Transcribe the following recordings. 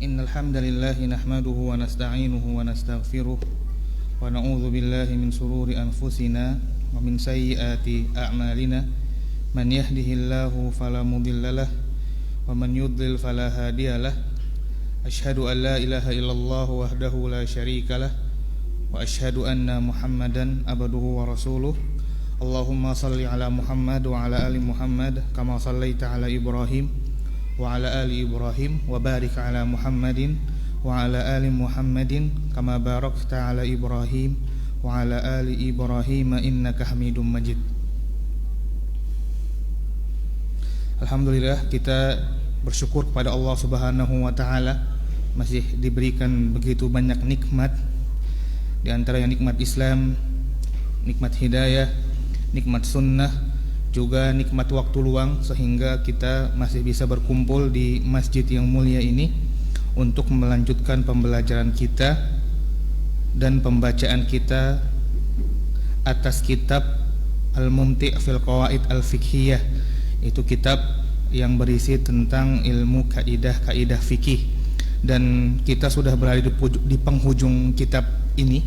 Innal hamdalillah nahmaduhu wa nasta'inuhu wa nastaghfiruh wa na'udzu billahi min shururi anfusina wa min sayyiati a'malina. Man yahdihillahu fala mudhillalah wa man yudlil fala hadiyalah. Asyhadu an la ilaha illallah wahdahu la syarikalah wa asyhadu anna Muhammadan abduhu wa rasuluh. Allahumma salli ala Muhammad wa ala ali Muhammad kama sallaita ala Ibrahim wa ala ali Ibrahim wa barik ala Muhammadin wa ala ali Muhammadin kama barakta ala Ibrahim wa ala ali Ibrahim innaka Hamidum Majid. Alhamdulillah, kita bersyukur kepada Allah Subhanahu wa taala masih diberikan begitu banyak nikmat, di antaranya nikmat Islam, nikmat hidayah, nikmat sunnah, juga nikmat waktu luang, sehingga kita masih bisa berkumpul di masjid yang mulia ini untuk melanjutkan pembelajaran kita dan pembacaan kita atas kitab Al-Mumti' fil Qawaid Al-Fiqhiyah. Itu kitab yang berisi tentang ilmu kaidah-kaidah fikih, dan kita sudah berada di penghujung kitab ini.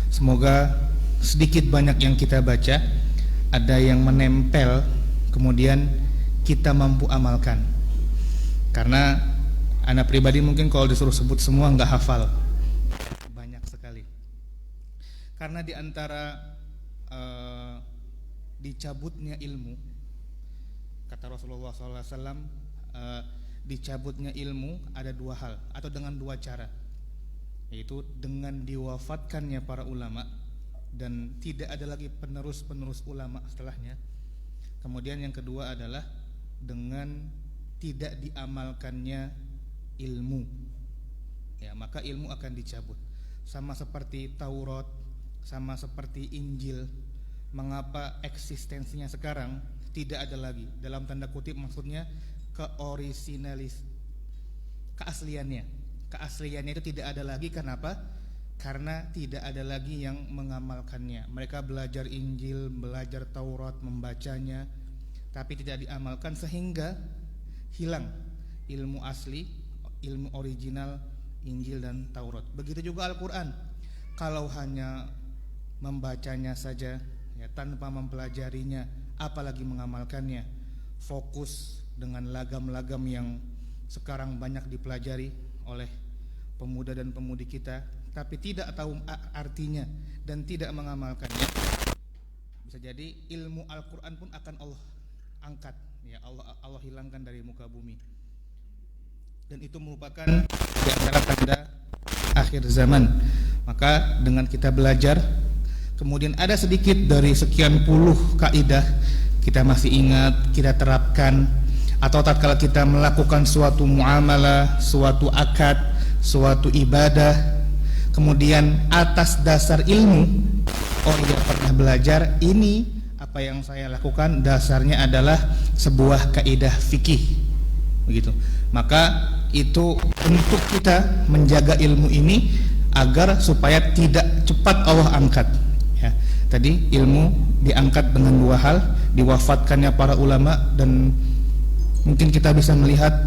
Semoga sedikit banyak yang kita baca ada yang menempel, kemudian kita mampu amalkan. Karena anak pribadi mungkin kalau disuruh sebut semua nggak hafal, banyak sekali. Karena di antara dicabutnya ilmu, kata Rasulullah SAW, dicabutnya ilmu ada dua hal atau dengan dua cara, yaitu dengan diwafatkannya para ulama dan tidak ada lagi penerus-penerus ulama setelahnya. Kemudian yang kedua adalah dengan tidak diamalkannya ilmu, ya, maka ilmu akan dicabut. Sama seperti Taurat, sama seperti Injil. Mengapa eksistensinya sekarang tidak ada lagi? Dalam tanda kutip maksudnya keasliannya itu tidak ada lagi. Kenapa? Karena tidak ada lagi yang mengamalkannya. Mereka belajar Injil, belajar Taurat, membacanya, tapi tidak diamalkan, sehingga hilang ilmu asli, ilmu original Injil dan Taurat. Begitu juga Al-Quran. Kalau hanya membacanya saja, ya, tanpa mempelajarinya, apalagi mengamalkannya, fokus dengan lagam-lagam yang sekarang banyak dipelajari oleh pemuda dan pemudi kita, tapi tidak tahu artinya dan tidak mengamalkannya, bisa jadi ilmu Al-Quran pun akan Allah angkat, ya, Allah hilangkan dari muka bumi. Dan itu merupakan di antara tanda akhir zaman. Maka dengan kita belajar, kemudian ada sedikit dari sekian puluh kaidah kita masih ingat, kita terapkan, atau tatkala kita melakukan suatu muamalah, suatu akad, suatu ibadah, kemudian atas dasar ilmu, oh iya pernah belajar ini, apa yang saya lakukan dasarnya adalah sebuah kaidah fikih, begitu. Maka itu untuk kita menjaga ilmu ini agar supaya tidak cepat Allah angkat, ya. Tadi ilmu diangkat dengan dua hal, diwafatkannya para ulama, dan mungkin kita bisa melihat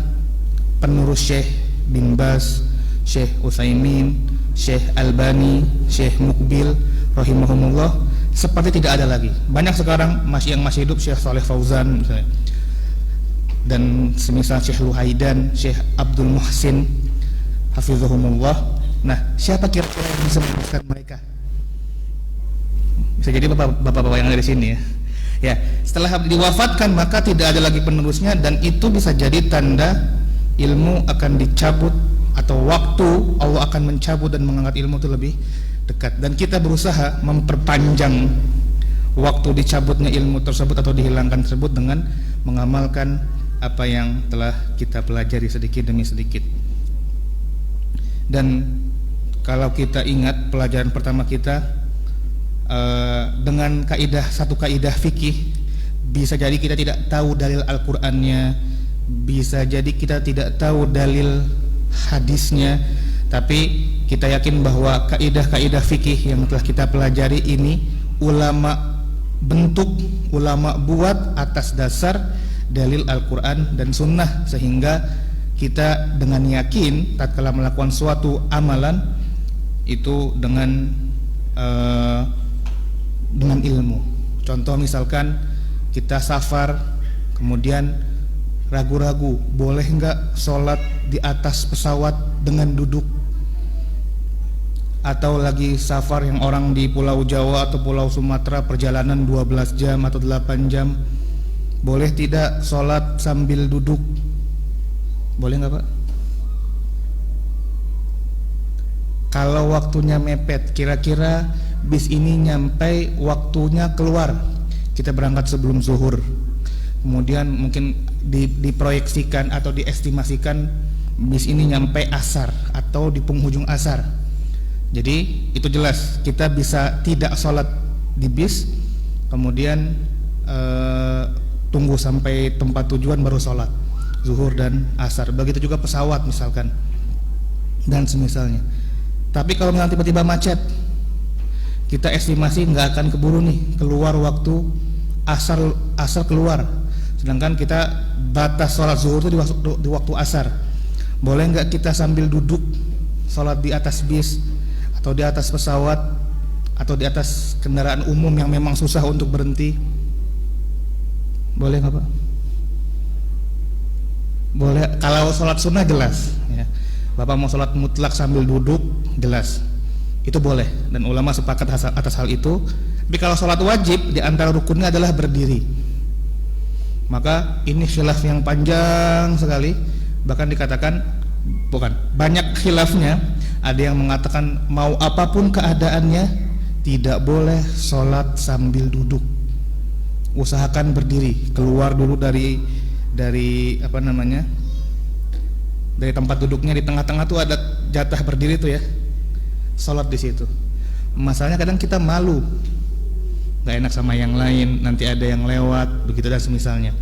penerus Syekh bin Baz, Syekh Utsaimin, Syekh Albani, Syekh Mukbil rahimahumullah seperti tidak ada lagi. Banyak sekarang yang masih hidup, Syekh Saleh Fauzan misalnya, dan semisal Syekh Luhaidan, Syekh Abdul Muhsin hafizahumullah. Nah, siapa kira-kira yang bisa meneruskan mereka? Bisa jadi bapak-bapak yang ada di sini, ya. Ya, setelah diwafatkan maka tidak ada lagi penerusnya, dan itu bisa jadi tanda ilmu akan dicabut, atau waktu Allah akan mencabut dan mengangkat ilmu itu lebih dekat. Dan kita berusaha memperpanjang waktu dicabutnya ilmu tersebut atau dihilangkan tersebut dengan mengamalkan apa yang telah kita pelajari sedikit demi sedikit. Dan kalau kita ingat pelajaran pertama kita, dengan satu kaidah fikih, bisa jadi kita tidak tahu dalil Al-Qur'annya, bisa jadi kita tidak tahu dalil hadisnya, tapi kita yakin bahwa kaidah-kaidah fikih yang telah kita pelajari ini ulama buat atas dasar dalil Al-Quran dan Sunnah, sehingga kita dengan yakin tatkala melakukan suatu amalan itu dengan ilmu. Contoh misalkan kita safar, kemudian ragu-ragu, boleh nggak sholat di atas pesawat dengan duduk? Atau lagi safar yang orang di Pulau Jawa atau Pulau Sumatera perjalanan 12 jam atau 8 jam, boleh tidak sholat sambil duduk? Boleh nggak Pak? Kalau waktunya mepet, kira-kira bis ini nyampe waktunya keluar, kita berangkat sebelum zuhur, kemudian mungkin diproyeksikan atau diestimasikan bis ini nyampe asar atau di penghujung asar. Jadi itu jelas kita bisa tidak sholat di bis, kemudian tunggu sampai tempat tujuan baru sholat zuhur dan asar. Begitu juga pesawat misalkan dan semisalnya. Tapi kalau nanti tiba-tiba macet, kita estimasi nggak akan keburu nih keluar waktu asar keluar, sedangkan kita batas sholat zuhur itu di waktu asar. Boleh nggak kita sambil duduk sholat di atas bis atau di atas pesawat atau di atas kendaraan umum yang memang susah untuk berhenti? Boleh nggak Pak? Boleh. Kalau sholat sunnah jelas ya. Bapak mau sholat mutlak sambil duduk jelas, itu boleh dan ulama sepakat atas hal itu. Tapi kalau sholat wajib di antara rukunnya adalah berdiri, maka ini khilaf yang panjang sekali. Bahkan dikatakan banyak khilafnya. Ada yang mengatakan mau apapun keadaannya tidak boleh sholat sambil duduk, usahakan berdiri. Keluar dulu dari tempat duduknya, di tengah-tengah tuh ada jatah berdiri tuh ya, sholat di situ. Masalahnya kadang kita malu, nggak enak sama yang lain, nanti ada yang lewat begitu dan semisalnya.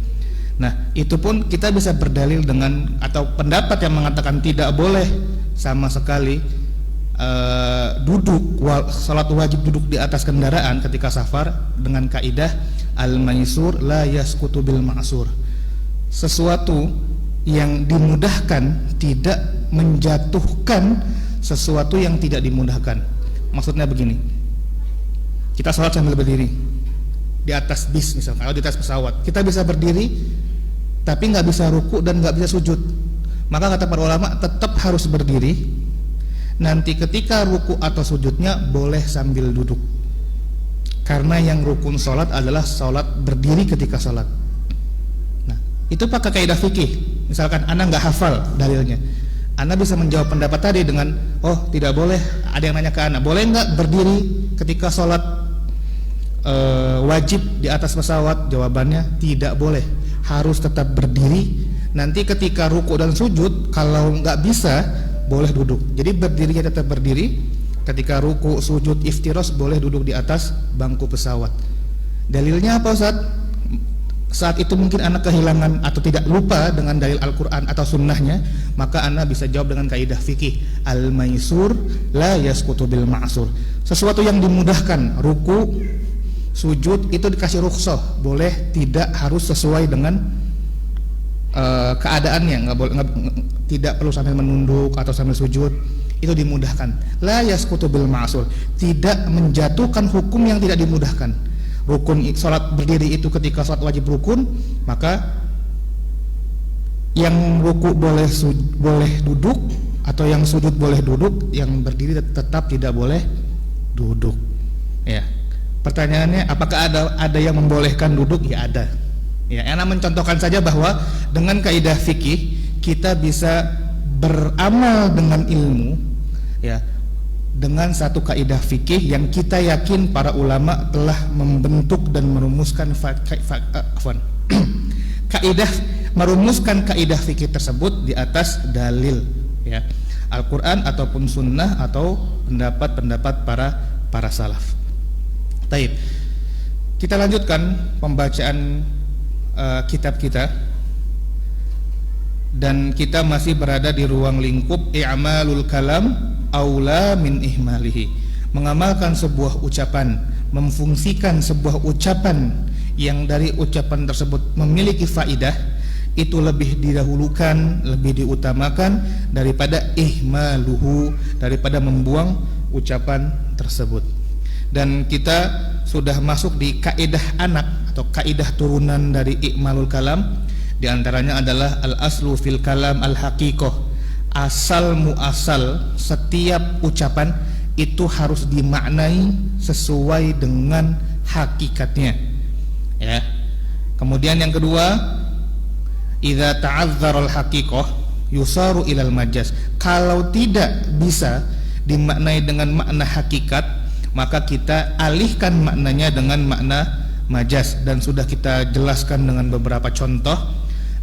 Nah itu pun kita bisa berdalil dengan atau pendapat yang mengatakan tidak boleh sama sekali sholat wajib duduk di atas kendaraan ketika safar dengan kaidah al-maisur la yasqutu bil ma'sur. Sesuatu yang dimudahkan tidak menjatuhkan sesuatu yang tidak dimudahkan. Maksudnya begini, kita sholat sambil berdiri di atas bis misalnya, kalau di atas pesawat kita bisa berdiri tapi nggak bisa ruku dan nggak bisa sujud, maka kata para ulama tetap harus berdiri. Nanti ketika ruku atau sujudnya boleh sambil duduk, karena yang rukun sholat adalah sholat berdiri ketika sholat. Nah itu pakai kaidah fikih. Misalkan Anda nggak hafal dalilnya, Anda bisa menjawab pendapat tadi dengan tidak boleh. Ada yang nanya ke Anda, boleh nggak berdiri ketika sholat wajib di atas pesawat? Jawabannya tidak boleh, harus tetap berdiri. Nanti ketika ruku dan sujud kalau nggak bisa boleh duduk. Jadi berdirinya tetap berdiri, ketika ruku, sujud, iftiros boleh duduk di atas bangku pesawat. Dalilnya apa Ustaz? Saat itu mungkin Anda kehilangan atau tidak lupa dengan dalil Al-Quran atau sunnahnya, maka Anda bisa jawab dengan kaidah fikih al-maisur la yasqutu bil ma'sur. Sesuatu yang dimudahkan, ruku, sujud itu dikasih rukhsah, boleh, tidak harus sesuai dengan keadaannya, tidak perlu sambil menunduk atau sambil sujud, itu dimudahkan. La yasqutu bil ma'sur, tidak menjatuhkan hukum yang tidak dimudahkan. Rukun sholat berdiri itu ketika sholat wajib rukun, maka yang ruku boleh duduk atau yang sujud boleh duduk, yang berdiri tetap tidak boleh duduk. Ya. Pertanyaannya, apakah ada yang membolehkan duduk? Ya ada. Ya, Anda mencontohkan saja bahwa dengan kaidah fikih kita bisa beramal dengan ilmu, ya, dengan satu kaidah fikih yang kita yakin para ulama telah membentuk dan merumuskan merumuskan kaidah fikih tersebut di atas dalil, ya, Al-Quran ataupun Sunnah atau pendapat-pendapat para salaf. Taib. Kita lanjutkan pembacaan kitab kita, dan kita masih berada di ruang lingkup i'malul kalam aula min ihmalihi. Mengamalkan sebuah ucapan, memfungsikan sebuah ucapan yang dari ucapan tersebut memiliki faidah, itu lebih didahulukan, lebih diutamakan daripada ihmaluhu, daripada membuang ucapan tersebut. Dan kita sudah masuk di kaidah anak atau kaidah turunan dari ikmalul kalam. Di antaranya adalah al-aslu fil kalam al-haqiqah. Asal muasal setiap ucapan itu harus dimaknai sesuai dengan hakikatnya. Ya. Kemudian yang kedua, idza ta'azzara al-haqiqah yusaru ilal majaz. Kalau tidak bisa dimaknai dengan makna hakikat, maka kita alihkan maknanya dengan makna majaz. Dan sudah kita jelaskan dengan beberapa contoh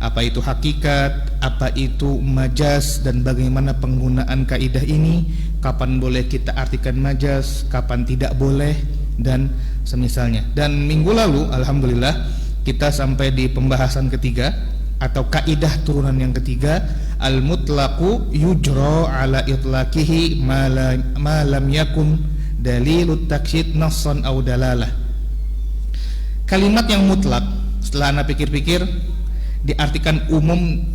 apa itu hakikat, apa itu majaz, dan bagaimana penggunaan kaidah ini, kapan boleh kita artikan majaz, kapan tidak boleh, dan semisalnya. Dan minggu lalu alhamdulillah kita sampai di pembahasan ketiga atau kaidah turunan yang ketiga, al-mutlaqu yujra ala itlaqihi ma lam yakun dalilut taksyd nassan aw dalalah. Kalimat yang mutlak, setelah Anda pikir-pikir, diartikan umum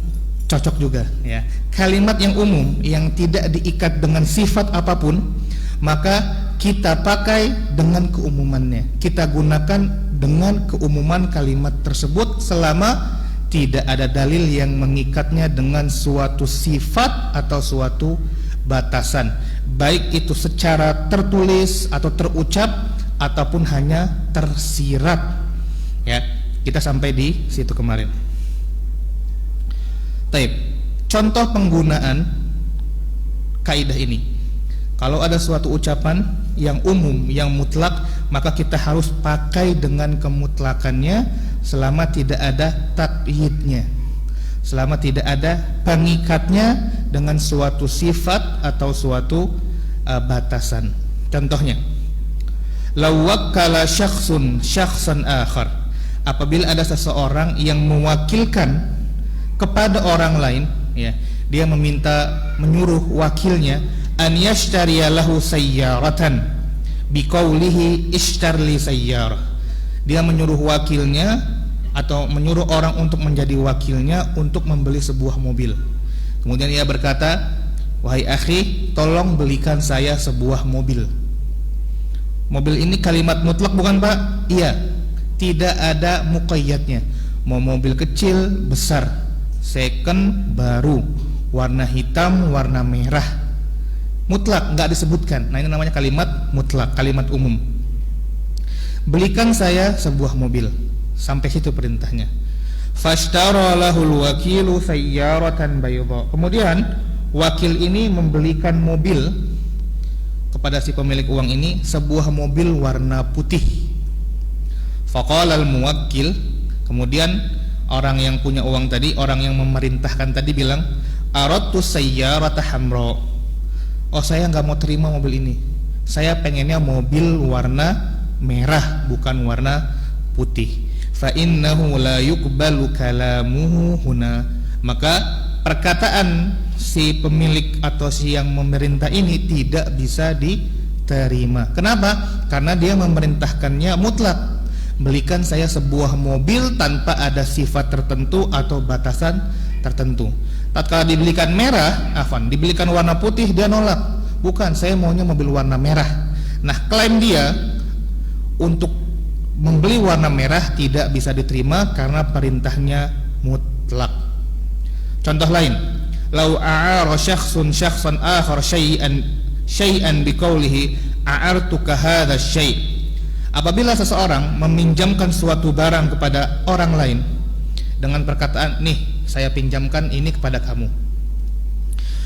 cocok juga, ya. Kalimat yang umum yang tidak diikat dengan sifat apapun, maka kita pakai dengan keumumannya. Kita gunakan dengan keumuman kalimat tersebut selama tidak ada dalil yang mengikatnya dengan suatu sifat atau suatu batasan, baik itu secara tertulis atau terucap ataupun hanya tersirat. Ya, kita sampai di situ kemarin. Taib. Contoh penggunaan kaidah ini. Kalau ada suatu ucapan yang umum, yang mutlak, maka kita harus pakai dengan kemutlakannya selama tidak ada takyidnya, selama tidak ada pengikatnya dengan suatu sifat atau suatu batasan. Contohnya, law wakkala syakhsan akhar. Apabila ada seseorang yang mewakilkan kepada orang lain, ya, dia menyuruh wakilnya an yashtariya lahu sayyaratan biqaulihi ishtarli sayyarah. Dia menyuruh wakilnya atau menyuruh orang untuk menjadi wakilnya untuk membeli sebuah mobil. Kemudian ia berkata, wahai akhi, tolong belikan saya sebuah mobil. Mobil ini kalimat mutlak bukan Pak? Iya. Tidak ada muqayyadnya. Mau mobil kecil, besar, second, baru, warna hitam, warna merah, mutlak, nggak disebutkan. Nah, ini namanya kalimat mutlak, kalimat umum. Belikan saya sebuah mobil. Sampai situ perintahnya. Fashtara lahul wakilu sayyaratan bayda. Kemudian wakil ini membelikan mobil kepada si pemilik uang ini, sebuah mobil warna putih. Faqala al-muwakkil, kemudian orang yang punya uang tadi, orang yang memerintahkan tadi bilang, aradtu sayyarata hamra. Oh, saya nggak mau terima mobil ini. Saya pengennya mobil warna merah, bukan warna putih. Fa innahu la yuqbalu kalamuhu huna. Maka perkataan si pemilik atau si yang memerintah ini tidak bisa diterima. Kenapa? Karena dia memerintahkannya mutlak. Belikan saya sebuah mobil tanpa ada sifat tertentu atau batasan tertentu. Tatkala dibelikan merah, dibelikan warna putih, dia nolak. Bukan, saya maunya mobil warna merah. Nah, klaim dia untuk membeli warna merah tidak bisa diterima karena perintahnya mutlak. Contoh lain, lau a'ara syakhsan akhar syai'an biqaulihi a'artuka hadha syai'. Apabila seseorang meminjamkan suatu barang kepada orang lain dengan perkataan, nih, saya pinjamkan ini kepada kamu.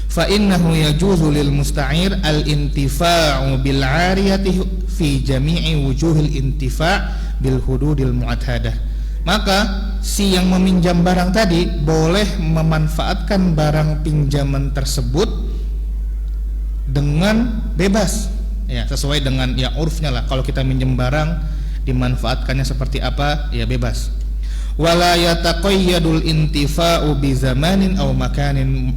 Fa innahu yajuzu lil musta'ir al-intifa'u bil 'ariyati fi jami'i wujuhil intifa' bil hududil mu'tadah. Maka si yang meminjam barang tadi boleh memanfaatkan barang pinjaman tersebut dengan bebas, ya, sesuai dengan ya urfnya lah. Kalau kita minjem barang, dimanfaatkannya seperti apa, ya bebas. Wala yataqayyadul intifa'u bi zamanin aw makanin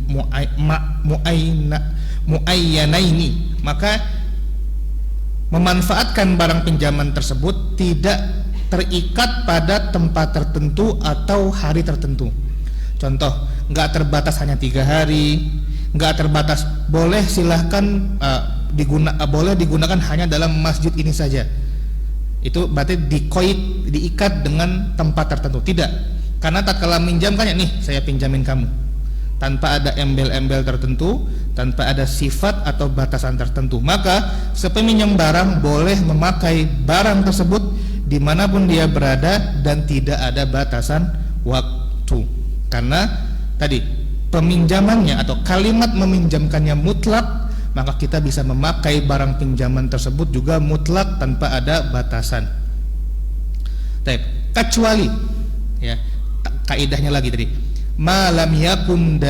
muayyanaini. Maka memanfaatkan barang pinjaman tersebut tidak terikat pada tempat tertentu atau hari tertentu. Contoh, nggak terbatas hanya 3 hari, nggak terbatas, boleh silahkan boleh digunakan hanya dalam masjid ini saja. Itu berarti diikat dengan tempat tertentu. Tidak, karena tatkala minjamkan ya, nih saya pinjamin kamu, tanpa ada embel-embel tertentu, tanpa ada sifat atau batasan tertentu, maka sepeminjam barang boleh memakai barang tersebut dimanapun dia berada dan tidak ada batasan waktu. Karena tadi peminjamannya atau kalimat meminjamkannya mutlak, maka kita bisa memakai barang pinjaman tersebut juga mutlak tanpa ada batasan. Kecuali ya, kaidahnya lagi tadi, malam yakum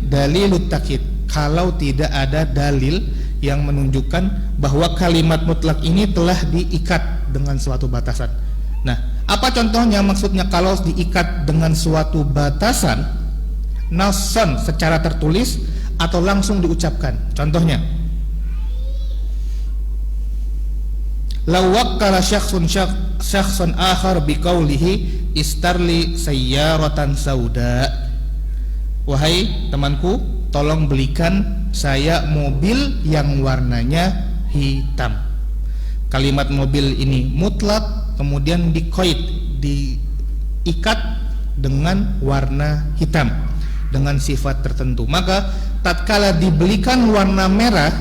dalilut takyid, kalau tidak ada dalil yang menunjukkan bahwa kalimat mutlak ini telah diikat dengan suatu batasan. Nah, apa contohnya? Maksudnya kalau diikat dengan suatu batasan, nasan secara tertulis atau langsung diucapkan. Contohnya, law wakkala syakhsun akhar biqaulihi istarli sayyaratan sauda. Wahai temanku, tolong belikan saya mobil yang warnanya hitam. Kalimat mobil ini mutlak, kemudian diikat dengan warna hitam dengan sifat tertentu. Maka tatkala dibelikan warna merah,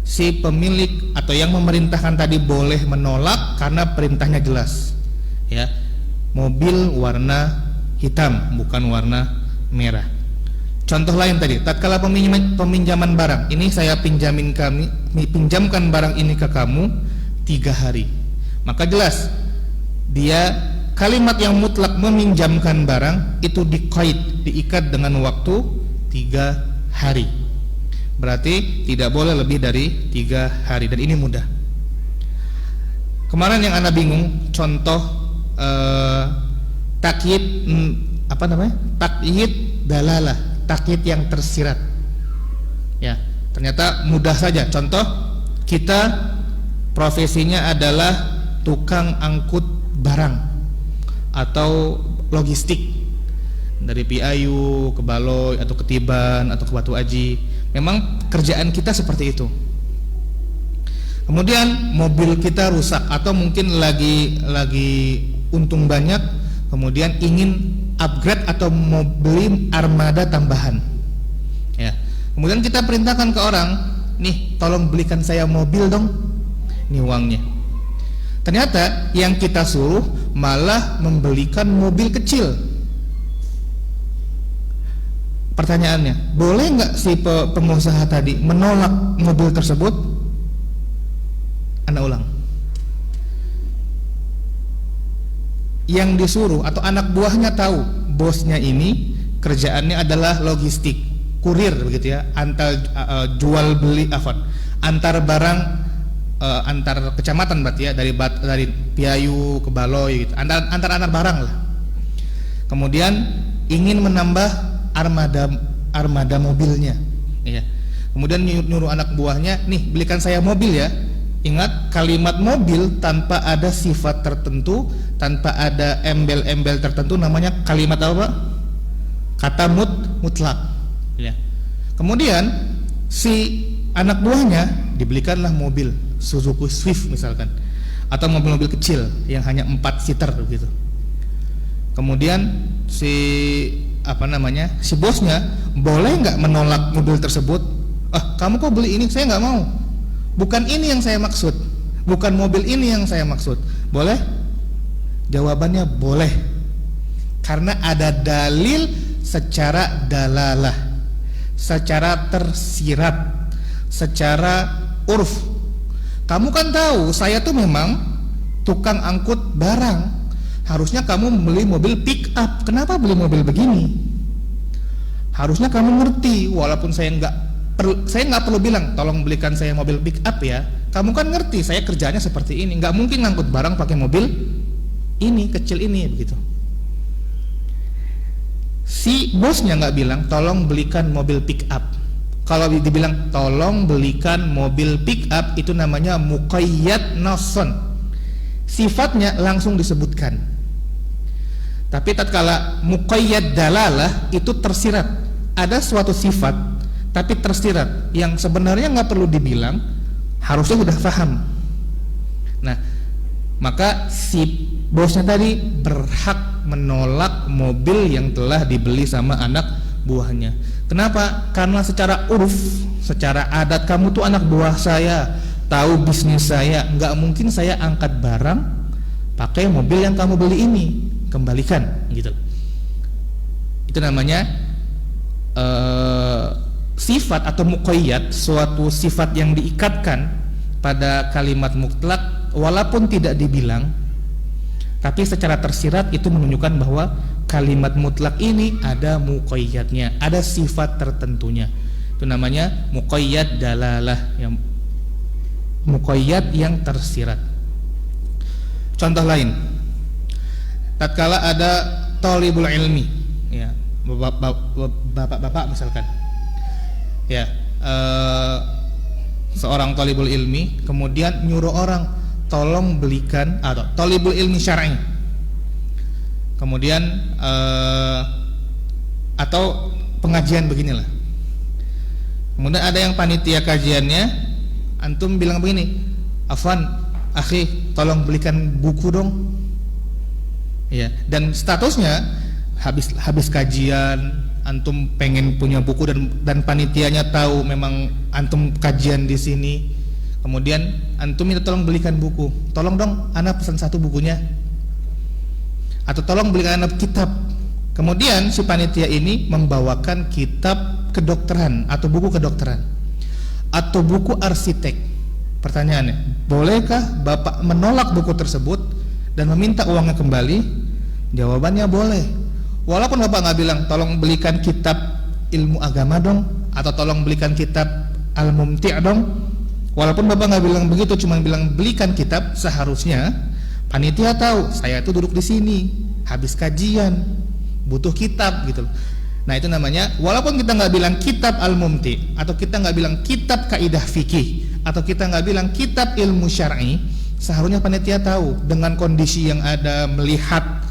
si pemilik atau yang memerintahkan tadi boleh menolak karena perintahnya jelas. Ya, mobil warna hitam bukan warna merah. Contoh lain tadi, tatkala peminjaman barang, ini saya pinjamkan barang ini ke kamu 3 hari. Maka jelas dia kalimat yang mutlak meminjamkan barang itu diikat dengan waktu 3 hari. Berarti tidak boleh lebih dari 3 hari, dan ini mudah. Kemarin yang Anda bingung, contoh takyid takyid dalalah, takyid yang tersirat. Ya, ternyata mudah saja. Contoh, kita profesinya adalah tukang angkut barang atau logistik dari Piayu ke Baloi atau ke Tiban atau ke Batu Aji. Memang kerjaan kita seperti itu. Kemudian mobil kita rusak atau mungkin lagi untung banyak, kemudian ingin upgrade atau mau beli armada tambahan. Ya. Kemudian kita perintahkan ke orang, nih tolong belikan saya mobil dong, ini uangnya. Ternyata yang kita suruh malah membelikan mobil kecil. Pertanyaannya, boleh nggak si pengusaha tadi menolak mobil tersebut? Anda ulang. Yang disuruh atau anak buahnya tahu bosnya ini kerjaannya adalah logistik, kurir begitu ya, antar jual beli antar barang antar kecamatan berarti ya, dari Piayu ke Baloi gitu, antar barang lah. Kemudian ingin menambah armada mobilnya, ya. Kemudian nyuruh anak buahnya, nih belikan saya mobil ya. Ingat, kalimat mobil tanpa ada sifat tertentu, tanpa ada embel-embel tertentu, namanya kalimat apa? Kata mutlak. Ya. Kemudian si anak buahnya dibelikanlah mobil Suzuki Swift misalkan, atau mobil-mobil kecil yang hanya 4 seater begitu. Kemudian si bosnya boleh nggak menolak mobil tersebut? Kamu kok beli ini? Saya nggak mau. Bukan ini yang saya maksud. Bukan mobil ini yang saya maksud. Boleh? Jawabannya boleh. Karena ada dalil secara dalalah, secara tersirat, secara urf. Kamu kan tahu saya tuh memang tukang angkut barang. Harusnya kamu beli mobil pick up. Kenapa beli mobil begini? Harusnya kamu ngerti. Walaupun saya nggak perlu bilang tolong belikan saya mobil pick up ya. Kamu kan ngerti saya kerjanya seperti ini. Nggak mungkin ngangkut barang pakai mobil ini kecil ini begitu. Si bosnya nggak bilang tolong belikan mobil pick up. Kalau dibilang tolong belikan mobil pick up, itu namanya muqayyad nasan. Sifatnya langsung disebutkan. Tapi tatkala muqayyad dalalah itu tersirat, ada suatu sifat tapi tersirat yang sebenarnya nggak perlu dibilang, harusnya sudah paham. Nah, maka si bosnya tadi berhak menolak mobil yang telah dibeli sama anak buahnya. Kenapa? Karena secara uruf, secara adat, kamu tuh anak buah saya, tahu bisnis saya, nggak mungkin saya angkat barang pakai mobil yang kamu beli ini, kembalikan gitu. Itu namanya sifat atau muqayyad, suatu sifat yang diikatkan pada kalimat mutlak walaupun tidak dibilang, tapi secara tersirat itu menunjukkan bahwa kalimat mutlak ini ada muqayyadnya, ada sifat tertentunya. Itu namanya muqayyad dalalah, yang muqayyad yang tersirat. Contoh lain, tatkala ada thalibul ilmi, ya, bapak-bapak misalkan, ya, seorang thalibul ilmi kemudian nyuruh orang tolong belikan, atau thalibul ilmi syar'i, kemudian atau pengajian beginilah, kemudian ada yang panitia kajiannya, antum bilang begini, afwan akhi, tolong belikan buku dong, ya, dan statusnya habis kajian, antum pengen punya buku dan panitianya tahu memang antum kajian di sini, kemudian antum minta tolong belikan buku, tolong dong ana pesan satu bukunya, atau tolong belikan ana kitab. Kemudian si panitia ini membawakan kitab kedokteran atau buku kedokteran atau buku arsitek. Pertanyaannya, bolehkah bapak menolak buku tersebut dan meminta uangnya kembali? Jawabannya boleh. Walaupun bapak nggak bilang tolong belikan kitab ilmu agama dong, atau tolong belikan kitab al-mumti' dong. Walaupun bapak nggak bilang begitu, cuma bilang belikan kitab, seharusnya panitia tahu saya itu duduk di sini habis kajian butuh kitab gitu. Nah itu namanya, walaupun kita nggak bilang kitab al-mumti', atau kita nggak bilang kitab kaidah fikih, atau kita nggak bilang kitab ilmu syar'i, seharusnya panitia tahu dengan kondisi yang ada, melihat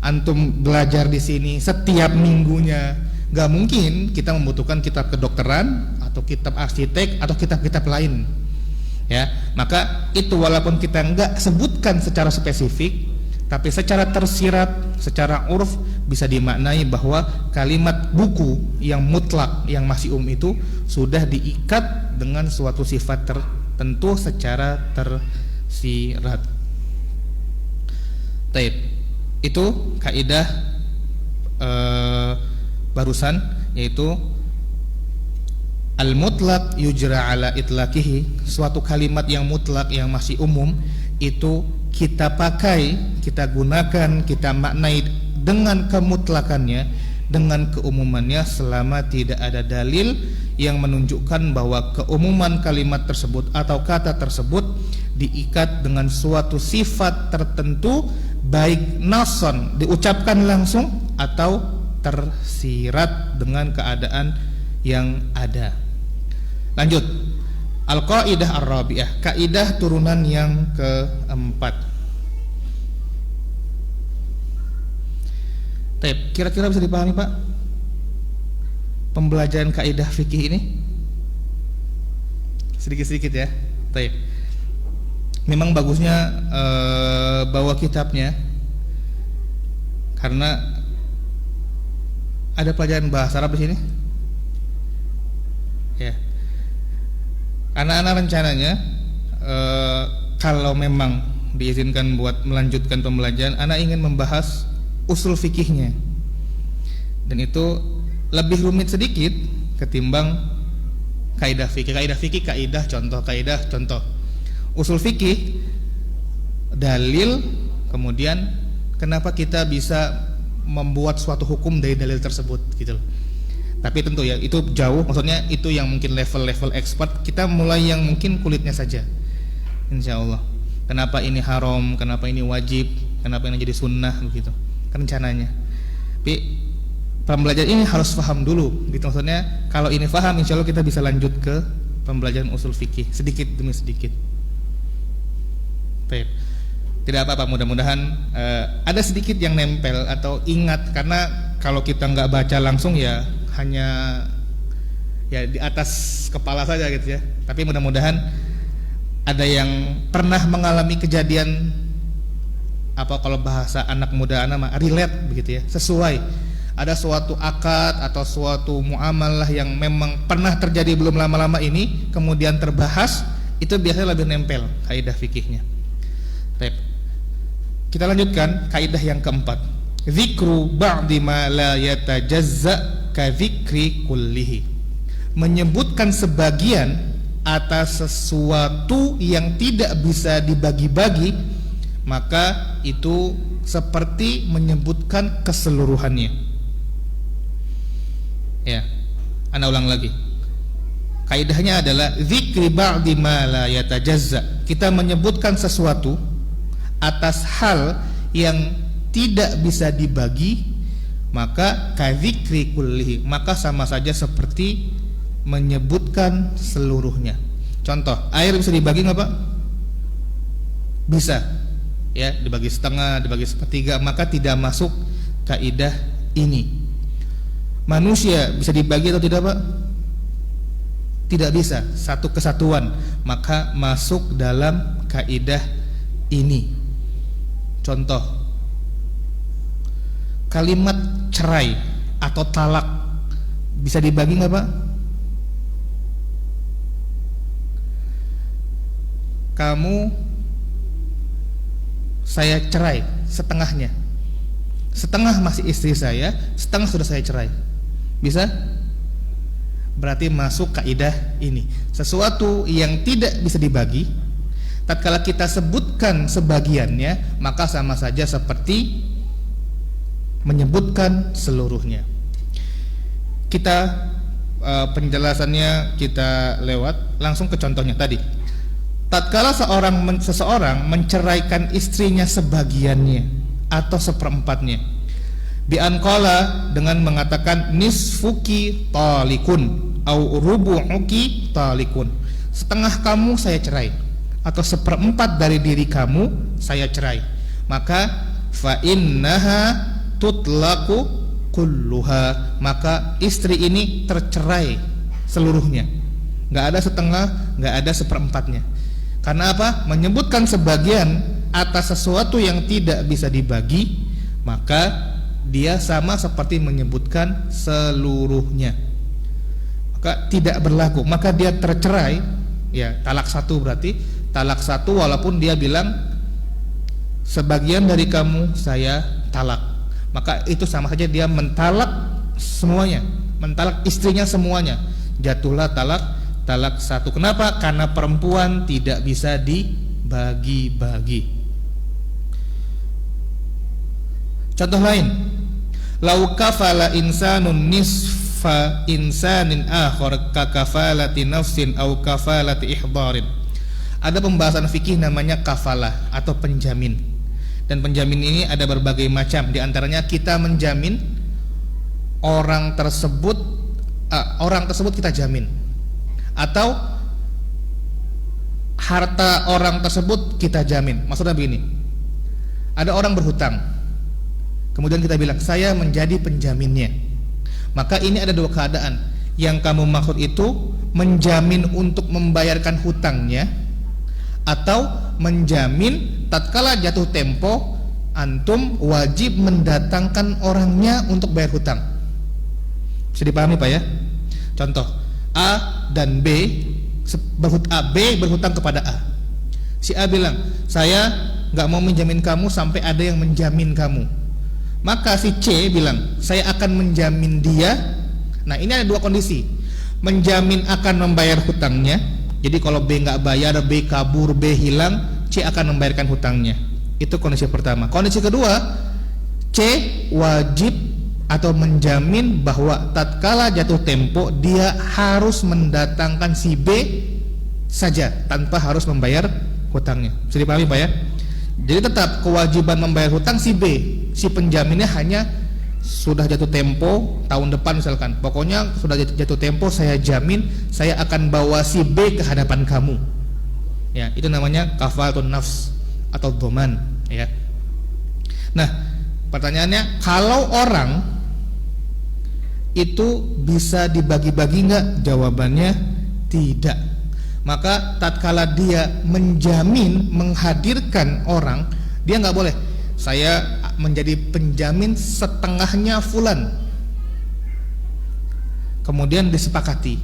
antum belajar di sini setiap minggunya, nggak mungkin kita membutuhkan kitab kedokteran atau kitab arsitek atau kitab-kitab lain, ya. Maka itu walaupun kita nggak sebutkan secara spesifik, tapi secara tersirat, secara uruf bisa dimaknai bahwa kalimat buku yang mutlak, yang masih itu sudah diikat dengan suatu sifat tertentu secara tersirat. Taib. Itu kaidah barusan, yaitu al-mutlaq yujra ala itlaqihi, suatu kalimat yang mutlak yang masih umum itu kita pakai, kita gunakan, kita maknai dengan kemutlakannya, dengan keumumannya, selama tidak ada dalil yang menunjukkan bahwa keumuman kalimat tersebut atau kata tersebut diikat dengan suatu sifat tertentu, baik nason diucapkan langsung atau tersirat dengan keadaan yang ada. Lanjut, al-qaidah ar-rabi'ah, kaidah turunan yang keempat. Kira-kira bisa dipahami Pak pembelajaran kaidah fikih ini? Sedikit-sedikit ya. Taib. Memang bagusnya bawa kitabnya, karena ada pelajaran bahasa Arab di sini. Ya. Anak-anak rencananya kalau memang diizinkan buat melanjutkan pembelajaran, anak ingin membahas usul fikihnya, dan itu lebih rumit sedikit ketimbang kaidah fikih. Kaidah fikih, kaidah contoh. Usul fikih dalil, kemudian kenapa kita bisa membuat suatu hukum dari dalil tersebut gitu loh. Tapi tentu ya itu jauh, maksudnya itu yang mungkin level-level expert. Kita mulai yang mungkin kulitnya saja, insyaallah. Kenapa ini haram, kenapa ini wajib, kenapa ini jadi sunnah begitu rencananya. Tapi pembelajaran ini harus paham dulu gitu, maksudnya kalau ini paham, insya Allah kita bisa lanjut ke pembelajaran usul fikih sedikit demi sedikit. Baik. Tidak apa-apa, mudah-mudahan ada sedikit yang nempel atau ingat, karena kalau kita nggak baca langsung ya hanya ya di atas kepala saja gitu ya. Tapi mudah-mudahan ada yang pernah mengalami kejadian, apa kalau bahasa anak muda anak relate begitu ya, sesuai. Ada suatu akad atau suatu muamalah yang memang pernah terjadi belum lama-lama ini, kemudian terbahas, itu biasanya lebih nempel kaidah fikihnya. Baik. Kita lanjutkan kaidah yang keempat. Dzikru ba'di ma la yatajazza ka dzikri kullihi. Menyebutkan sebagian atas sesuatu yang tidak bisa dibagi-bagi, maka itu seperti menyebutkan keseluruhannya. Ya, Anda ulang lagi. Kaidahnya adalah dzikri ba'di ma la yatajazza. Kita menyebutkan sesuatu atas hal yang tidak bisa dibagi, maka kadzikri kullihi, maka sama saja seperti menyebutkan seluruhnya. Contoh, air bisa dibagi nggak Pak? Bisa. Ya, dibagi setengah, dibagi sepertiga, maka tidak masuk kaidah ini. Manusia bisa dibagi atau tidak Pak? Tidak bisa, satu kesatuan, maka masuk dalam kaidah ini. Contoh, kalimat cerai atau talak bisa dibagi nggak Pak? Kamu, saya cerai setengahnya, setengah masih istri saya, setengah sudah saya cerai. Bisa? Berarti masuk kaidah ini. Sesuatu yang tidak bisa dibagi, tatkala kita sebutkan sebagiannya, maka sama saja seperti menyebutkan seluruhnya. Kita penjelasannya kita lewat, langsung ke contohnya tadi. Tatkala seseorang menceraikan istrinya sebagiannya atau seperempatnya, bi'anqala, dengan mengatakan nisfuki talikun au rubu'uki talikun, setengah kamu saya cerai atau seperempat dari diri kamu saya cerai, maka fa innaha tutlaqu kulluha, maka istri ini tercerai seluruhnya, nggak ada setengah, nggak ada seperempatnya. Karena apa? Menyebutkan sebagian atas sesuatu yang tidak bisa dibagi, maka dia sama seperti menyebutkan seluruhnya, maka tidak berlaku, maka dia tercerai. Ya, talak satu berarti talak satu, walaupun dia bilang sebagian dari kamu saya talak, maka itu sama saja dia mentalak semuanya, mentalak istrinya semuanya. Jatuhlah talak satu. Kenapa? Karena perempuan tidak bisa dibagi-bagi. Contoh lain, lau kafala insanun nisfa insanin akhar ka kafalati nafsin au kafalati ihdarin. Ada pembahasan fikih namanya kafalah atau penjamin. Dan penjamin ini ada berbagai macam. Di antaranya kita menjamin orang tersebut kita jamin, atau harta orang tersebut kita jamin. Maksudnya begini, ada orang berhutang, kemudian kita bilang saya menjadi penjaminnya, maka ini ada dua keadaan. Yang kamu maksud itu menjamin untuk membayarkan hutangnya, atau menjamin tatkala jatuh tempo antum wajib mendatangkan orangnya untuk bayar hutang. Bisa dipahami Pak ya? Contoh, A dan B berhutang kepada A. Si A bilang, saya nggak mau menjamin kamu sampai ada yang menjamin kamu. Maka si C bilang, saya akan menjamin dia. Nah, ini ada dua kondisi. Menjamin akan membayar hutangnya. Jadi kalau B nggak bayar, B kabur, B hilang, C akan membayarkan hutangnya. Itu kondisi pertama. Kondisi kedua, C wajib atau menjamin bahwa tatkala jatuh tempo dia harus mendatangkan si B saja tanpa harus membayar hutangnya. Bisa dipahami Pak ya? Jadi tetap kewajiban membayar hutang si B, si penjaminnya hanya sudah jatuh tempo tahun depan misalkan, pokoknya sudah jatuh tempo saya jamin saya akan bawa si B ke hadapan kamu. Ya, itu namanya kafalatun nafs atau dhaman, ya. Nah, pertanyaannya, kalau orang itu bisa dibagi-bagi enggak? Jawabannya tidak. Maka tatkala dia menjamin, menghadirkan orang, dia enggak boleh, saya menjadi penjamin setengahnya fulan, kemudian disepakati,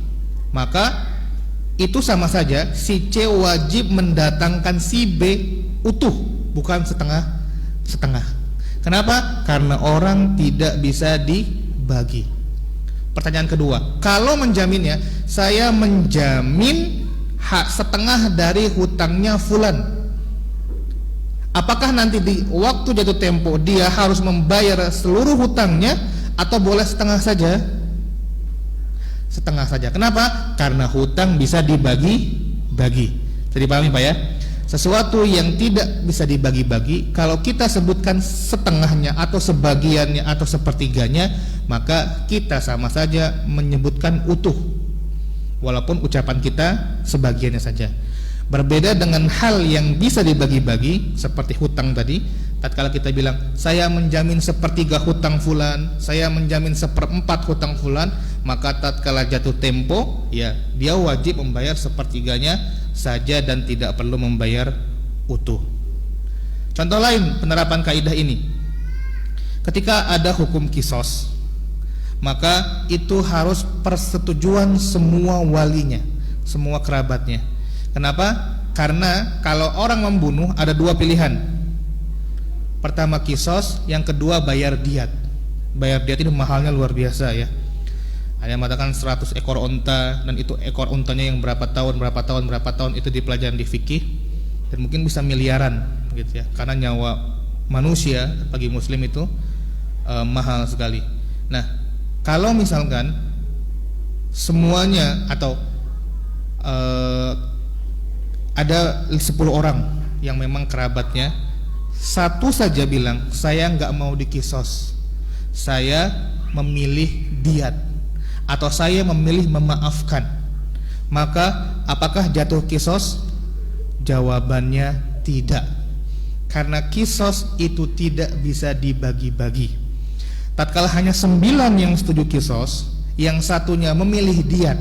maka itu sama saja si C wajib mendatangkan si B utuh, bukan setengah-setengah. Kenapa? Karena orang tidak bisa dibagi. Pertanyaan kedua, kalau menjaminnya, saya menjamin hak setengah dari hutangnya fulan, apakah nanti di waktu jatuh tempo dia harus membayar seluruh hutangnya atau boleh setengah saja? Setengah saja. Kenapa? Karena hutang bisa dibagi-bagi. Jadi pahami Pak ya? Sesuatu yang tidak bisa dibagi-bagi, kalau kita sebutkan setengahnya atau sebagiannya atau sepertiganya, maka kita sama saja menyebutkan utuh, walaupun ucapan kita sebagiannya saja. Berbeda dengan hal yang bisa dibagi-bagi seperti hutang tadi. Tatkala kita bilang saya menjamin sepertiga hutang fulan, saya menjamin seperempat hutang fulan, maka tatkala jatuh tempo, ya dia wajib membayar sepertiganya saja dan tidak perlu membayar utuh. Contoh lain penerapan kaidah ini, ketika ada hukum kisos, maka itu harus persetujuan semua walinya, semua kerabatnya. Kenapa? Karena kalau orang membunuh ada dua pilihan. Pertama kisos, yang kedua bayar diat. Bayar diat ini mahalnya luar biasa ya. Ada yang mengatakan 100 ekor unta, dan itu ekor untanya yang berapa tahun itu di pelajaran di fikih, dan mungkin bisa miliaran gitu ya. Karena nyawa manusia bagi muslim itu mahal sekali. Nah, kalau misalkan semuanya atau ada 10 orang yang memang kerabatnya, satu saja bilang saya nggak mau dikisos, saya memilih diat, atau saya memilih memaafkan, maka apakah jatuh kisos? Jawabannya tidak, karena kisos itu tidak bisa dibagi-bagi. Tatkala hanya 9 yang setuju kisos, yang satunya memilih diat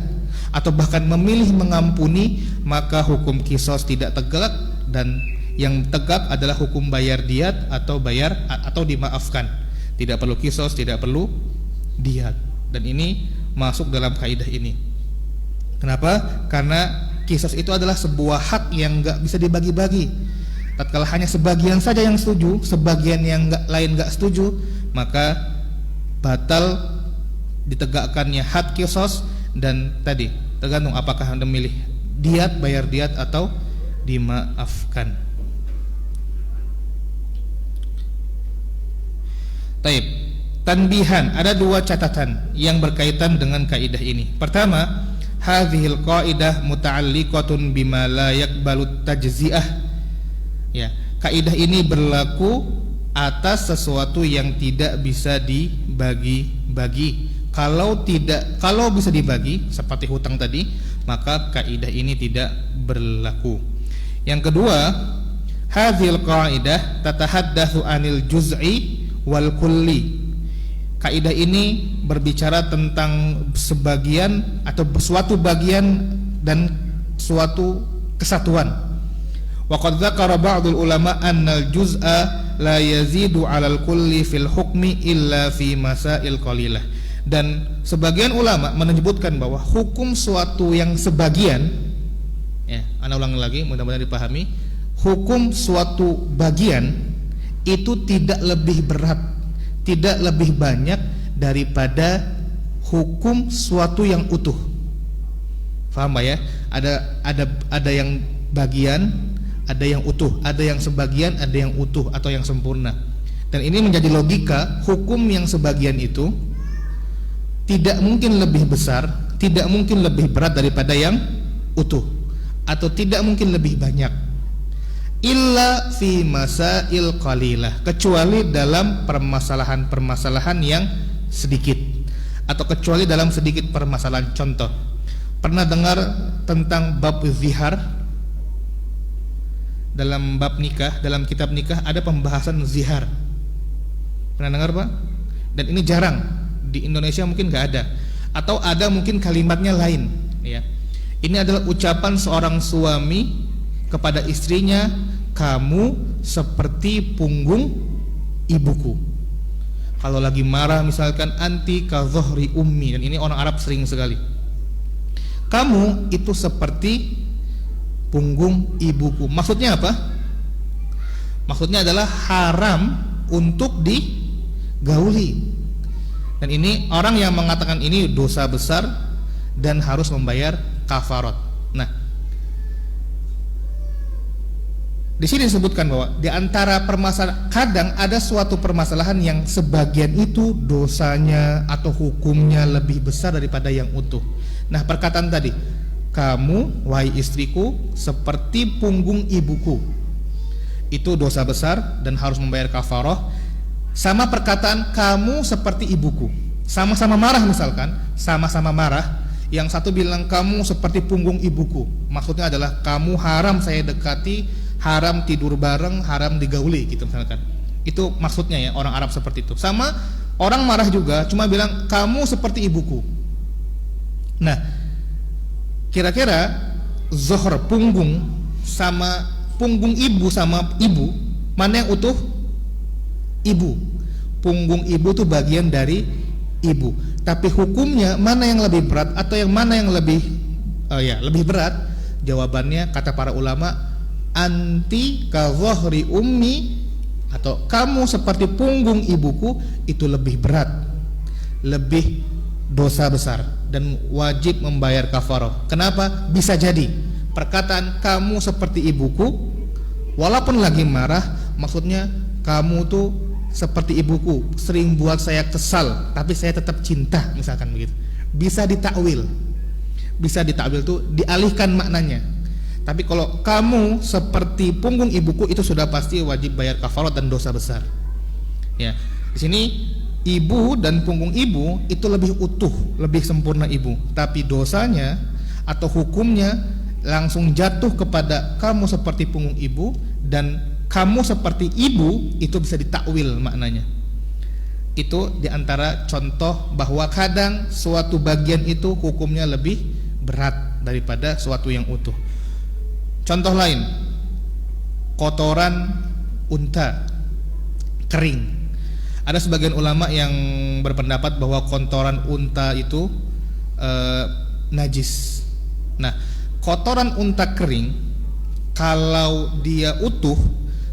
atau bahkan memilih mengampuni, maka hukum kisos tidak tegak, dan yang tegak adalah hukum bayar diat atau dimaafkan. Tidak perlu kisos, tidak perlu diat. Dan ini masuk dalam kaidah ini. Kenapa? Karena kisos itu adalah sebuah hak yang enggak bisa dibagi-bagi. Tatkala hanya sebagian saja yang setuju, sebagian yang lain enggak setuju, maka batal ditegakkannya hak kisos. Dan tadi tergantung apakah Anda memilih diat, bayar diat, atau dimaafkan. Taib. Tanbihan, ada 2 catatan yang berkaitan dengan kaidah ini. Pertama, hadhil qaidah muta'alliqatun bima la yaqbalu tajzi'ah. Ya, kaidah ini berlaku atas sesuatu yang tidak bisa dibagi-bagi. Kalau bisa dibagi seperti hutang tadi, maka kaidah ini tidak berlaku. Yang kedua, hadhil qaidah tatahaddatsu anil juz'i wal kulli. Kaidah ini berbicara tentang sebagian atau suatu bagian dan suatu kesatuan. Wa qad dzakara ba'dul ulama annal juz'a la yazidu 'alal kulli fil hukmi illa fi masail qalilah. Dan sebagian ulama menyebutkan bahwa hukum suatu yang sebagian, ya, ana ulangi lagi mudah-mudahan dipahami, hukum suatu bagian itu tidak lebih berat, tidak lebih banyak daripada hukum suatu yang utuh. Paham ya? Ada yang bagian, ada yang utuh, ada yang sebagian, ada yang utuh atau yang sempurna. Dan ini menjadi logika, hukum yang sebagian itu tidak mungkin lebih besar, tidak mungkin lebih berat daripada yang utuh, atau tidak mungkin lebih banyak. Illa fi masail qalilah, kecuali dalam permasalahan-permasalahan yang sedikit, atau kecuali dalam sedikit permasalahan. Contoh, pernah dengar tentang bab zihar? dalam bab nikah, dalam kitab nikah ada pembahasan zihar. Pernah dengar Pak? Dan ini jarang, di Indonesia mungkin nggak ada, atau ada mungkin kalimatnya lain ya. Ini adalah ucapan seorang suami kepada istrinya, kamu seperti punggung ibuku. Kalau lagi marah misalkan, anti ka dhuhri ummi, dan ini orang Arab sering sekali. Kamu itu seperti punggung ibuku. Maksudnya apa? Maksudnya adalah haram untuk digauli. Dan ini orang yang mengatakan ini dosa besar dan harus membayar kafarat. Nah, di sini disebutkan bahwa di antara permasalahan, kadang ada suatu permasalahan yang sebagian itu dosanya atau hukumnya lebih besar daripada yang utuh. Nah, perkataan tadi, kamu wahai istriku seperti punggung ibuku, itu dosa besar dan harus membayar kafarah. Sama perkataan kamu seperti ibuku, sama-sama marah misalkan, sama-sama marah. Yang satu bilang kamu seperti punggung ibuku, maksudnya adalah kamu haram saya dekati, haram tidur bareng, haram digauli gitu misalkan. Itu maksudnya ya, orang Arab seperti itu. Sama orang marah juga, cuma bilang kamu seperti ibuku. Nah, kira-kira zohor punggung sama punggung ibu sama ibu, mana yang utuh? Ibu. Punggung ibu itu bagian dari ibu. Tapi hukumnya mana yang lebih berat atau yang mana yang lebih lebih berat? Jawabannya kata para ulama, anti ka dhuhri ummi, atau kamu seperti punggung ibuku, itu lebih berat, lebih dosa besar dan wajib membayar kafarah. Kenapa? Bisa jadi perkataan kamu seperti ibuku, walaupun lagi marah, maksudnya kamu tuh seperti ibuku, sering buat saya kesal, tapi saya tetap cinta, misalkan begitu. Bisa ditakwil. Bisa ditakwil tuh dialihkan maknanya. Tapi kalau kamu seperti punggung ibuku, itu sudah pasti wajib bayar kafarat dan dosa besar. Ya. Di sini ibu dan punggung ibu itu lebih utuh, lebih sempurna ibu. Tapi dosanya atau hukumnya langsung jatuh kepada kamu seperti punggung ibu, dan kamu seperti ibu itu bisa ditakwil maknanya. Itu diantara contoh bahwa kadang suatu bagian itu hukumnya lebih berat daripada suatu yang utuh. Contoh lain, kotoran unta kering. Ada sebagian ulama yang berpendapat bahwa kotoran unta itu najis. Nah, kotoran unta kering kalau dia utuh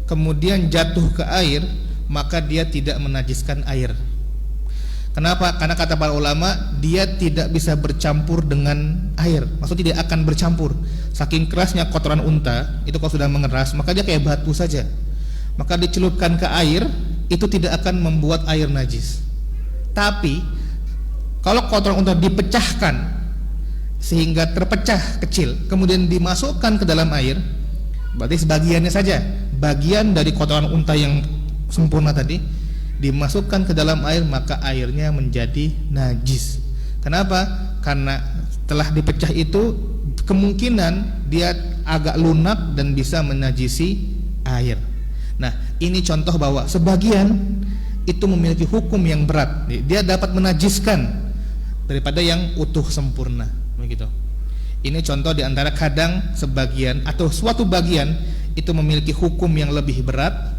kemudian jatuh ke air, maka dia tidak menajiskan air. Kenapa? Karena kata para ulama, dia tidak bisa bercampur dengan air. Maksudnya dia akan bercampur. Saking kerasnya kotoran unta, itu kalau sudah mengeras, maka dia kayak batu saja. Maka dicelupkan ke air, itu tidak akan membuat air najis. Tapi kalau kotoran unta dipecahkan sehingga terpecah kecil, kemudian dimasukkan ke dalam air, berarti sebagiannya saja, bagian dari kotoran unta yang sempurna tadi dimasukkan ke dalam air, maka airnya menjadi najis. Kenapa? Karena setelah dipecah itu kemungkinan dia agak lunak dan bisa menajisi air. Nah, ini contoh bahwa sebagian itu memiliki hukum yang berat. Dia dapat menajiskan daripada yang utuh sempurna, begitu. Ini contoh diantara kadang sebagian atau suatu bagian itu memiliki hukum yang lebih berat,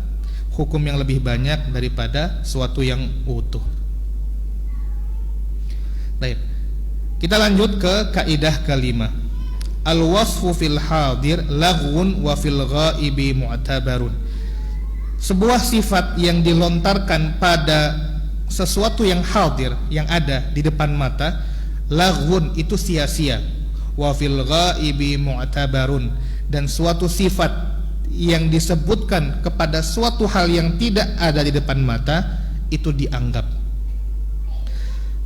hukum yang lebih banyak daripada suatu yang utuh. Baik. Kita lanjut ke kaidah kelima. Al-wasfu fil hadir laghun wa fil ghaibi mu'tabarun. Sebuah sifat yang dilontarkan pada sesuatu yang hadir, yang ada di depan mata, laghun itu sia-sia, wa fil ghaibi mu'tabarun, dan suatu sifat yang disebutkan kepada suatu hal yang tidak ada di depan mata itu dianggap.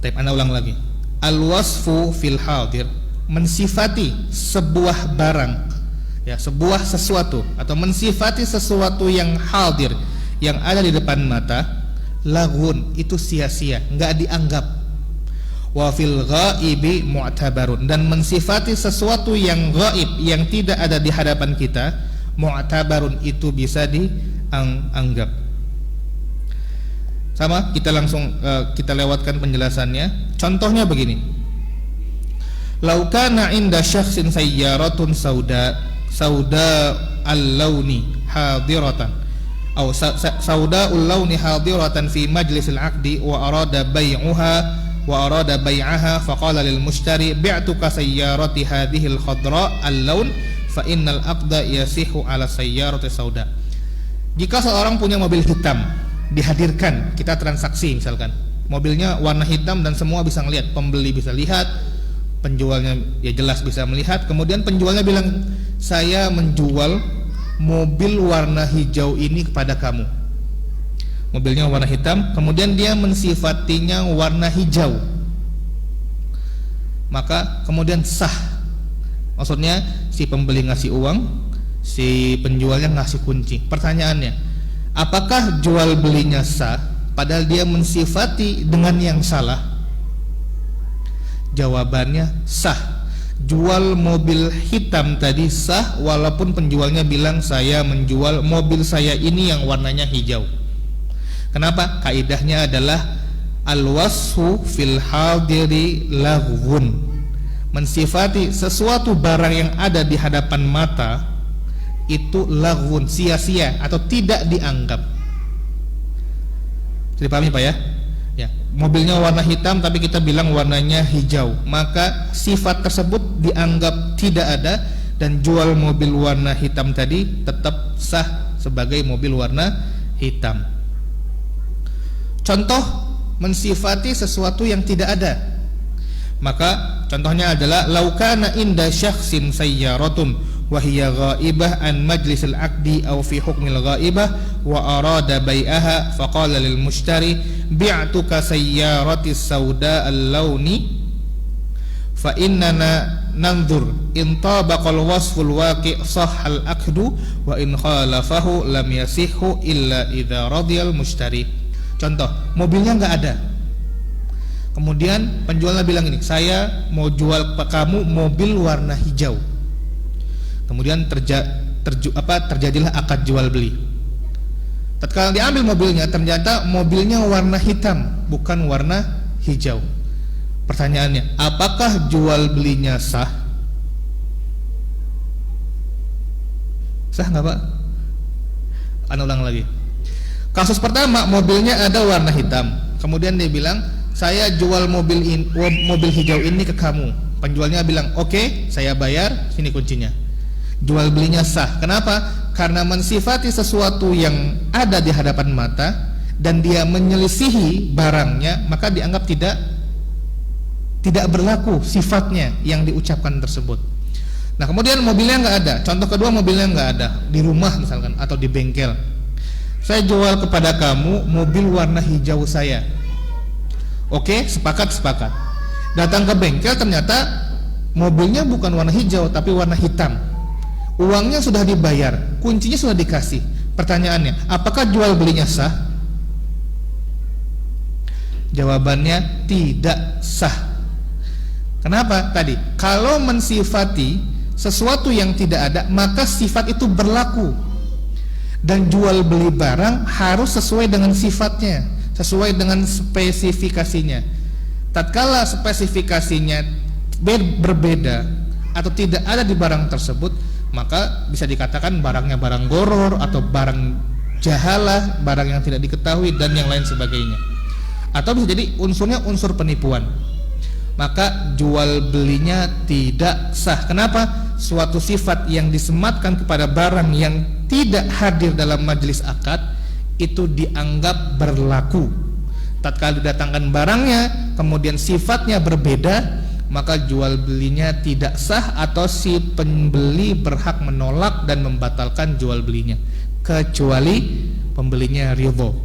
Tapi Anda ulang lagi. Al-wasfu fil hadir, mensifati sebuah barang, ya, sebuah sesuatu, atau mensifati sesuatu yang hadir, yang ada di depan mata, laghun itu sia-sia, enggak dianggap. Wa fil ghaibi mu'tabarun, dan mensifati sesuatu yang gaib, yang tidak ada di hadapan kita, mu'tabarun, itu bisa dianggap. Sama, kita langsung kita lewatkan penjelasannya. Contohnya begini. Lau kana inda syakhsin sayyaratun sauda al-launi hadiratan atau sauda al-launi hadiratan fi majlisil 'aqdi wa arada bai'aha faqala lil mushtari bi'tuka sayyarati hadhihi al-khadra al-laun fa innal 'aqda yasihu 'ala sayyarati sauda. Jika seorang punya mobil hitam dihadirkan, kita transaksi misalkan, mobilnya warna hitam dan semua bisa ngelihat, pembeli bisa lihat, penjualnya ya jelas bisa melihat. Kemudian penjualnya bilang, saya menjual mobil warna hijau ini kepada kamu. Mobilnya warna hitam, kemudian dia mensifatinya warna hijau, maka kemudian sah. Maksudnya si pembeli ngasih uang, si penjualnya ngasih kunci. Pertanyaannya, apakah jual belinya sah padahal dia mensifati dengan yang salah? Jawabannya sah. Jual mobil hitam tadi sah walaupun penjualnya bilang saya menjual mobil saya ini yang warnanya hijau. Kenapa? Kaidahnya adalah al-wasfu fil hadiri laghun. Mensifati sesuatu barang yang ada di hadapan mata itu laghun, sia-sia atau tidak dianggap. Jadi pahami Pak ya? Ya, mobilnya warna hitam tapi kita bilang warnanya hijau, maka sifat tersebut dianggap tidak ada dan jual mobil warna hitam tadi tetap sah sebagai mobil warna hitam. Contoh mensifati sesuatu yang tidak ada, maka contohnya adalah laukana inda syakhsin sayyaratun wa hiya ghaibah an majlisil 'aqdi aw fi hukmil ghaibah wa arada bai'aha faqala lil mushtari bi'tuka sayyarati sauda al-launi fa innana nanzur in tabaqal wasful waqi' sahhal aqdu wa in khalafahu lam yasihhu illa idza radiyal mushtari. Contoh, mobilnya enggak ada. Kemudian penjualnya bilang ini, saya mau jual ke kamu mobil warna hijau. Kemudian terjadilah akad jual beli. Tatkala diambil mobilnya, ternyata mobilnya warna hitam, bukan warna hijau. Pertanyaannya, apakah jual belinya sah? Sah nggak Pak? Ana ulang lagi. Kasus pertama, mobilnya ada warna hitam. Kemudian dia bilang, saya jual mobil hijau ini ke kamu. Penjualnya bilang, oke, saya bayar, sini kuncinya. Jual belinya sah. Kenapa? Karena mensifati sesuatu yang ada di hadapan mata dan dia menyelisihi barangnya, maka dianggap tidak berlaku sifatnya yang diucapkan tersebut. Nah, kemudian mobilnya nggak ada. Contoh kedua, mobilnya nggak ada di rumah misalkan atau di bengkel. Saya jual kepada kamu mobil warna hijau saya. Oke, sepakat. Datang ke bengkel, ternyata mobilnya bukan warna hijau tapi warna hitam. Uangnya sudah dibayar, kuncinya sudah dikasih. Pertanyaannya, apakah jual belinya sah? Jawabannya tidak sah. Kenapa? Tadi, kalau mensifati sesuatu yang tidak ada, maka sifat itu berlaku. Dan jual beli barang harus sesuai dengan sifatnya, sesuai dengan spesifikasinya. Tatkala spesifikasinya berbeda atau tidak ada di barang tersebut, maka bisa dikatakan barangnya barang goror atau barang jahalah, barang yang tidak diketahui dan yang lain sebagainya. Atau bisa jadi unsurnya unsur penipuan. Maka jual belinya tidak sah. Kenapa? Suatu sifat yang disematkan kepada barang yang tidak hadir dalam majelis akad itu dianggap berlaku. Tatkala didatangkan barangnya kemudian sifatnya berbeda, maka jual belinya tidak sah atau si pembeli berhak menolak dan membatalkan jual belinya kecuali pembelinya ridho.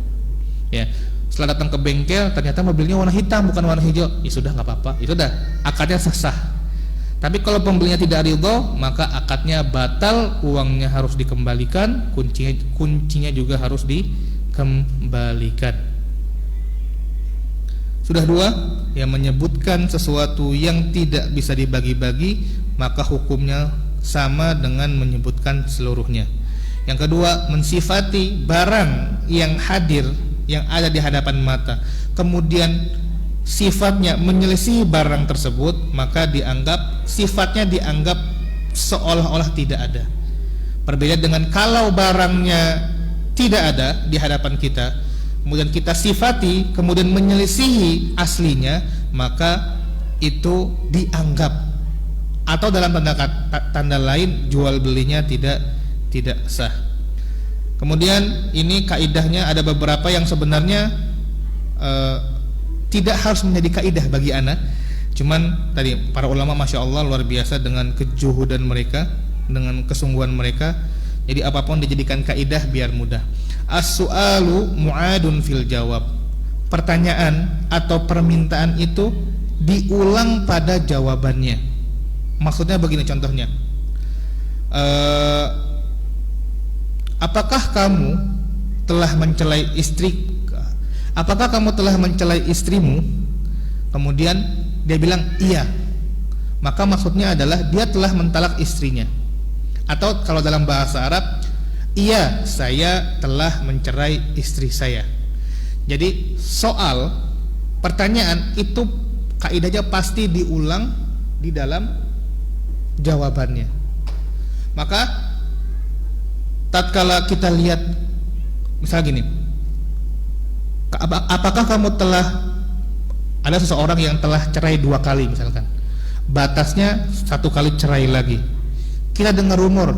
Ya, setelah datang ke bengkel ternyata mobilnya warna hitam bukan warna hijau, ya sudah nggak apa-apa, itu dah akadnya sah. Tapi kalau pembelinya tidak ridho, maka akadnya batal, uangnya harus dikembalikan, kuncinya juga harus dikembalikan. Sudah dua, yang menyebutkan sesuatu yang tidak bisa dibagi-bagi, maka hukumnya sama dengan menyebutkan seluruhnya. Yang kedua, mensifati barang yang hadir, yang ada di hadapan mata, kemudian sifatnya menyelisihi barang tersebut, maka sifatnya dianggap seolah-olah tidak ada. Berbeda dengan kalau barangnya tidak ada di hadapan kita, kemudian kita sifati, kemudian menyelisihi aslinya, maka itu dianggap, atau dalam tanda lain jual belinya tidak sah. Kemudian ini kaidahnya ada beberapa yang sebenarnya tidak harus menjadi kaidah bagi anak. Cuman tadi para ulama masya Allah luar biasa dengan kejuhudan mereka, dengan kesungguhan mereka. Jadi apapun dijadikan kaidah biar mudah. As-su'alu mu'adun fil jawab. Pertanyaan atau permintaan itu diulang pada jawabannya. Maksudnya begini contohnya. Apakah kamu telah mencelai istri? Apakah kamu telah mencelai istrimu? Kemudian dia bilang iya. Maka maksudnya adalah dia telah mentalak istrinya. Atau kalau dalam bahasa Arab, iya, saya telah mencerai istri saya. Jadi soal pertanyaan itu kaidahnya pasti diulang di dalam jawabannya. Maka tatkala kita lihat misal gini, apakah kamu telah, ada seseorang yang telah cerai 2 kali misalkan, batasnya 1 kali cerai lagi, kita dengar rumor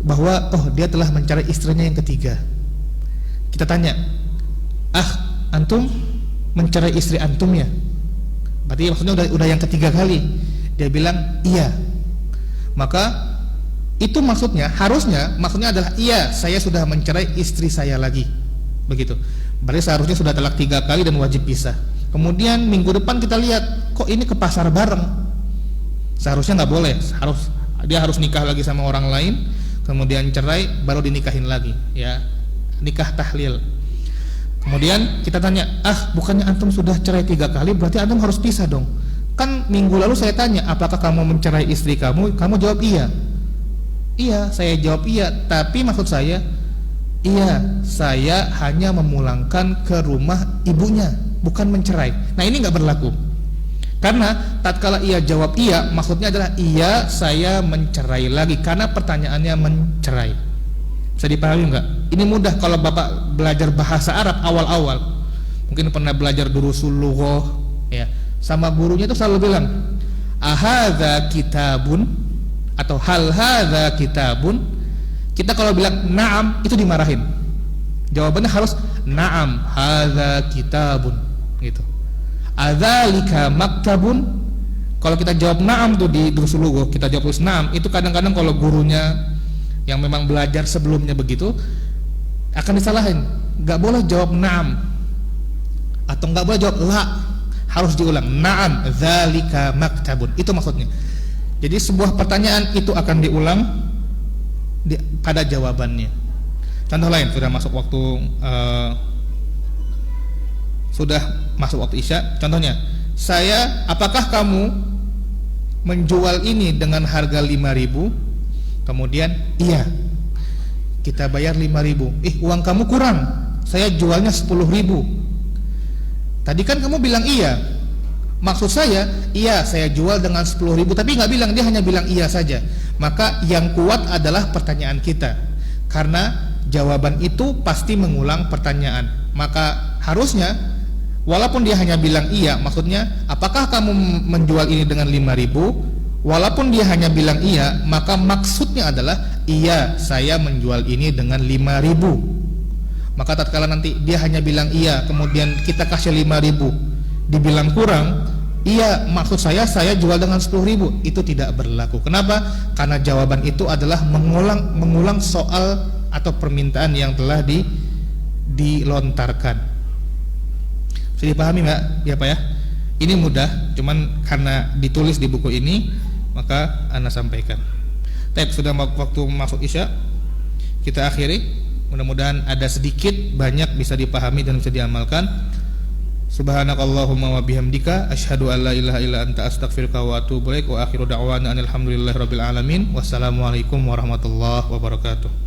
bahwa dia telah mencerai istrinya yang ketiga. Kita tanya, antum mencerai istri antum ya? Berarti maksudnya udah yang ketiga kali. Dia bilang iya. Maka itu maksudnya adalah iya, saya sudah mencerai istri saya lagi. Begitu. Berarti seharusnya sudah talak 3 kali dan wajib pisah. Kemudian minggu depan kita lihat, kok ini ke pasar bareng. Seharusnya nggak boleh. Dia harus nikah lagi sama orang lain, kemudian cerai baru dinikahin lagi, ya. Nikah tahlil. Kemudian kita tanya, bukannya antum sudah cerai 3 kali, berarti antum harus pisah dong. Kan minggu lalu saya tanya, apakah kamu mencerai istri kamu? Kamu jawab iya. Iya, saya jawab iya. Tapi maksud saya, iya, saya hanya memulangkan ke rumah ibunya, bukan mencerai. Nah ini nggak berlaku. Karena tatkala ia jawab iya, maksudnya adalah iya, saya mencerai lagi. Karena pertanyaannya mencerai. Bisa dipahami nggak? Ini mudah kalau bapak belajar bahasa Arab awal-awal. Mungkin pernah belajar durusul lughah, ya. Sama gurunya itu selalu bilang, ahadza kitabun, atau hal hadza kitabun. Kita kalau bilang na'am itu dimarahin. Jawabannya harus na'am hadza kitabun, gitu. Adzalika maktabun. Kalau kita jawab na'am tuh di durusul lughah, kita jawab terus na'am, itu kadang-kadang kalau gurunya yang memang belajar sebelumnya begitu akan disalahin. Enggak boleh jawab na'am, atau enggak boleh jawab la, harus diulang na'am dzalika maktabun. Itu maksudnya. Jadi sebuah pertanyaan itu akan diulang pada jawabannya. Contoh lain, sudah masuk waktu Isya. Contohnya, apakah kamu menjual ini dengan harga 5.000? Kemudian iya, kita bayar 5.000. Uang kamu kurang, saya jualnya 10.000. Tadi kan kamu bilang iya. Maksud saya, iya, saya jual dengan 10.000, tapi nggak bilang, dia hanya bilang iya saja. Maka yang kuat adalah pertanyaan kita, karena jawaban itu pasti mengulang pertanyaan. Maka harusnya, walaupun dia hanya bilang iya, maksudnya apakah kamu menjual ini dengan 5.000? Walaupun dia hanya bilang iya, maka maksudnya adalah iya, saya menjual ini dengan 5.000. Maka tatkala nanti dia hanya bilang iya, kemudian kita kasih 5.000, dibilang kurang, iya, maksud saya jual dengan 10.000, itu tidak berlaku. Kenapa? Karena jawaban itu adalah mengulang soal atau permintaan yang telah dilontarkan. Bisa dipahami nggak? Ya Pak ya? Ini mudah, cuman karena ditulis di buku ini, maka Anda sampaikan. Sudah waktu masuk Isya, kita akhiri. Mudah-mudahan ada sedikit banyak bisa dipahami dan bisa diamalkan. Subhanakallahumma wa bihamdika asyhadu an la ilaha illa anta astaghfiruka wa atubu ilaik wa akhiru da'wana alhamdulillahirabbil alamin. Wassalamualaikum warahmatullahi wabarakatuh.